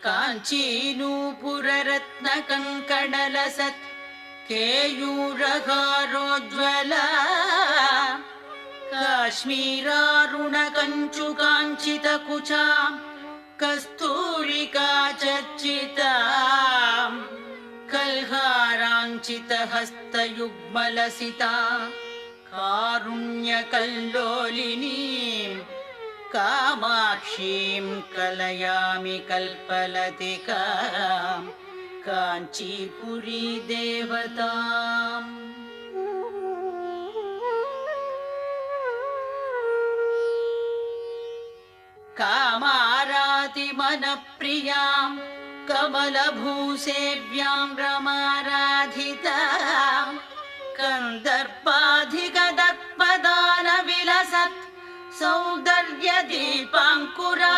काञ्चीनूपुररत्नकङ्कणलसत् केयूरहारोज्ज्वला काश्मीरारुणकञ्चुकाञ्चितकुचा Kasturika चर्चिता कल्हाराञ्चितहस्तयुग्मलसिता कारुण्यकल्लोलिनीं कामाक्षीं कलयामि कल्पलतिकां काञ्चीपुरी देवताम् कामारातिमनप्रियां कमलभूसेव्यां रमाराधितां कन्दर्पाधिगदत्पदानविलसत् सौन्दर्यदीपाङ्कुरा